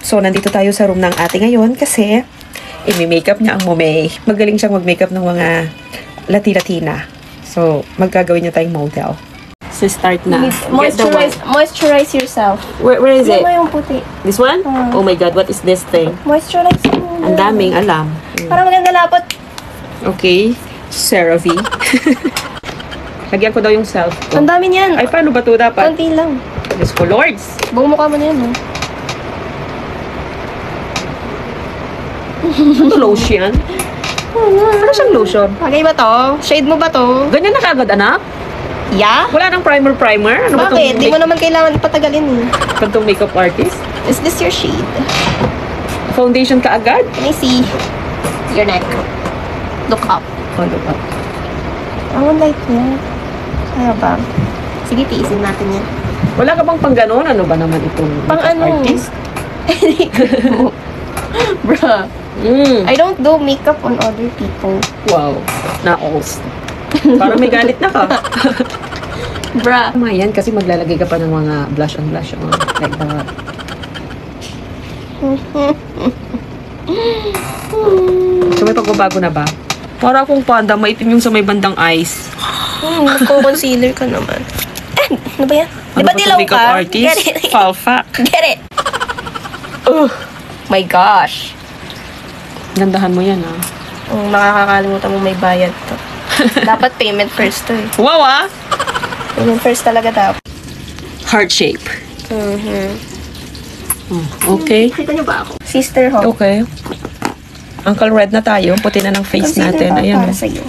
So, nandito tayo sa room ng ate ngayon kasi imi-makeup niya ang momay. Magaling siyang mag-makeup ng mga Latina. So, magkagawin niya tayong model. So, start na. Moisturize yourself. Where is it? Yung puti. This one? Oh my God, what is this thing? Moisturize mo. Ang daming alam. Parang maganda lapot. Okay. CeraVe. Lagyan ko daw yung self ko. Ang dami niyan. Ay, paano ba ito dapat? Konti lang. Diyos ko, Lords. Buong mukha mo na yan, Ano lotion? Ano siyang lotion? Bagay ba to? Shade mo ba to? Ganyan na kagad, anak? Yeah? Wala nang primer? Ano ba Bakit? Di mo naman kailangan patagalin eh. Itong makeup artist? Is this your shade? Foundation ka agad? Can I see your neck? Look up. Oh, look up. Ang light niya. Kaya ba? Sige, tiisin natin yan. Wala ka bang pang ganon? Ano ba naman itong Pang makeup ano? artist? Bruh. I don't do makeup on other people. Wow. Na-alls. Parang may galit na ka. Bruh. Tama yan kasi maglalagay ka pa ng mga blush on blush. Like that. So may pagbabago na ba? Para akong panda, maitim yung sa may bandang eyes. Nagko-concealer ka naman. Ano ba yan? Di ba dilaw makeup ka? artist? Get it. Falfa. Get it. My gosh. Gandahan mo yan, ah. Makakakalimutan mo may bayad to. Dapat payment first to eh. Wow, ah! Payment first talaga dapat. Heart shape. Okay. Kita niyo ba ako? Sister ho. Okay. Uncle Red na tayo. Puti na ng face natin. Ayan. Para sa'yo.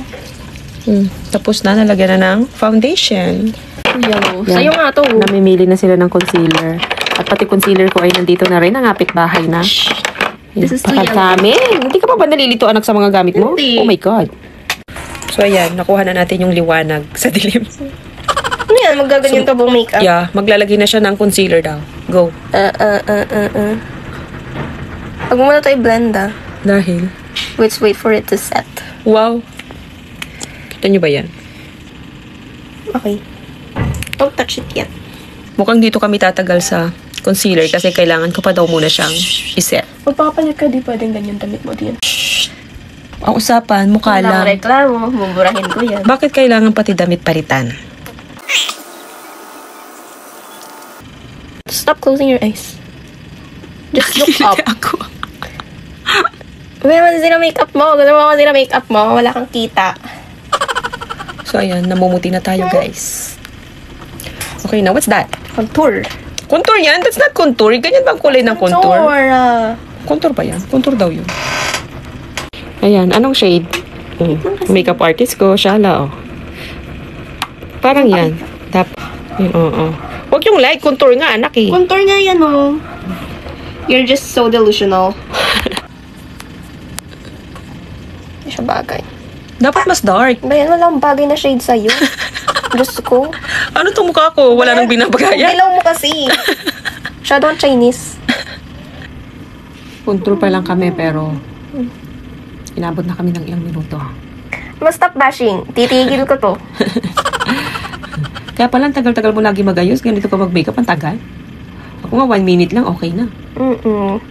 Tapos na, nalagyan na ng foundation. Yellow. Sa'yo nga to. Namimili na sila ng concealer. At pati concealer ko ay nandito na rin. Nangapit bahay na. This is too Pakadami. Hindi ka pa ba nalilito anak sa mga gamit mo? Hindi. Oh my God. So ayan, nakuha na natin yung liwanag sa dilim. Ano yan? Magaganyan ka buong makeup? Yeah, maglalagay na siya ng concealer daw. Go. Pag mo na tayo blend Dahil? Let's wait for it to set. Wow. Kita nyo ba yan? Okay. Don't touch it yet. Mukhang dito kami tatagal sa concealer kasi kailangan ko pa daw muna siyang iset. Magpapanyag ka, di pwedeng ganyan damit mo din. Ang usapan, mukha Walang lang. reklamo, mumurahin ko yan. Bakit kailangan pati damit palitan? Stop closing your eyes. Just look up. Ako. May naman sila makeup mo. Gusto mo kasi na makeup mo. Wala kang kita. So ayan, namumuti na tayo guys. Okay, now what's that? Contour. Contour yan? That's not contour. Ganyan ba ang kulay ng contour? Contour ba yan? Contour daw yun. Ayan, anong shade? Makeup artist ko, Shala, oh. Parang yan. Oo. Huwag yung light, contour nga, anak eh. Contour nga yan, oh. You're just so delusional. Hindi siya bagay. Dapat mas dark. Bayan, walang bagay na shade sa'yo. Gusto ko. Ano itong mukha ko? Wala nang binabagayan. Dilaw mo kasi. Shadow Chinese. Contour pa lang kami, pero inabot na kami ng ilang minuto. Stop bashing. Titigil ko to. Kaya pala, tagal-tagal mo lagi magayos. Ganito ka mag-makeup, ang tagal. Ako nga, 1 minute lang, okay na.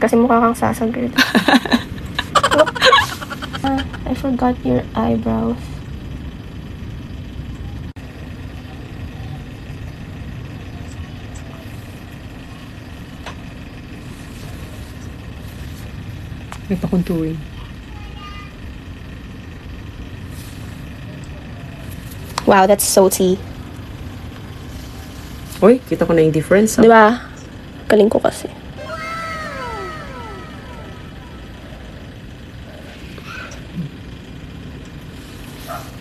Kasi mukha kang sasagad. Look. I forgot your eyebrows. May pa-contouring. Wow, that's so tea. Uy, kita ko na yung difference. Di ba? Galing ko kasi.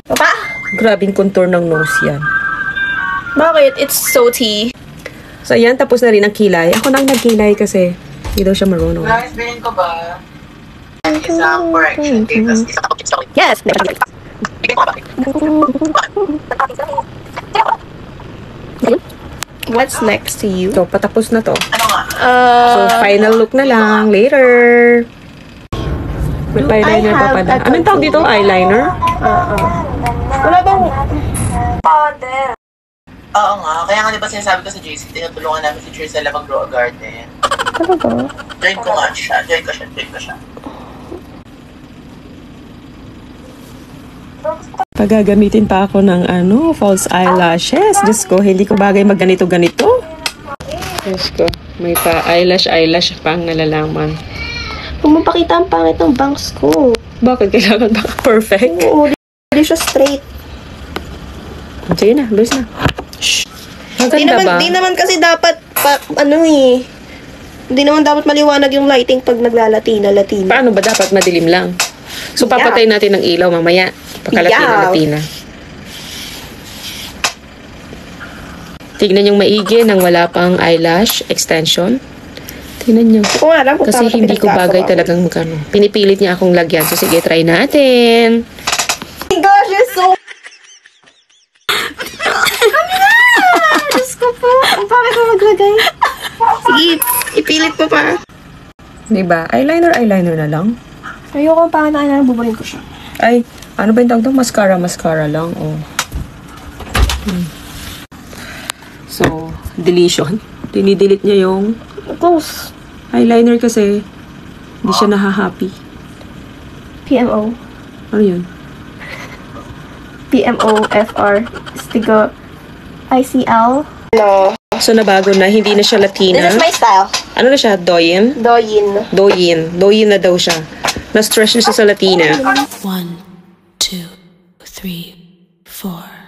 Papa? Grabing contour ng nose yan. Bakit? It's so tea. So, ayan, tapos na rin ang kilay. Ako nang nagkilay kasi hindi daw siya marunong. Guys, bilhin ko ba? Isang correction tape, tapos isang Yes! What's next to you? So, patapos na to. ano nga? So, final look na lang. Later! May eyeliner pa pala. Anong tawag dito? Eyeliner? Wala bang... Oo nga, kaya nga di ba sinasabi ko sa JC, tinutulungan namin si Trisela mag-grow a garden. Talaga? Join ko nga siya. Join ko siya. Pagagamitin pa ako ng false eyelashes. Diyos ko, hindi ko bagay magganito-ganito. Diyos ko, may pa eyelash pang nalalaman. Kung mapakita ang pangit ng bangs ko. Bakit kailangan ba perfect? Oo, di siya straight. Sige na, bilis na. Maganda ba? Di naman kasi dapat, Hindi naman dapat maliwanag yung lighting pag naglalatina. Paano ba dapat madilim lang? So, papatay natin ng ilaw mamaya. Pagkalatina-latina. Tignan yung maigi nang wala pang eyelash extension. Tignan nyo. Kasi hindi ko bagay talagang magkano. Pinipilit niya akong lagyan. So, sige, try natin. Oh my gosh, you're so... Diyos ko po. Ang pangit mo maglagay. Sige, ipilit mo pa. Diba? Eyeliner na lang. Ayoko ang pangit na eyeliner, buburin ko siya. Ay, ano ba yung tawag doon? Mascara lang. Oh. So, deletion. Dinidelete niya yung Close. eyeliner kasi hindi siya nahahappy. PMO. Ano yun? PMOFR. Stigo. ICL. No. So, nabago na. Hindi na siya Latina. This is my style. Ano na siya? Doyin? Doyin na daw siya. Na-stretch na siya sa Latina. 1, 2, 3, 4.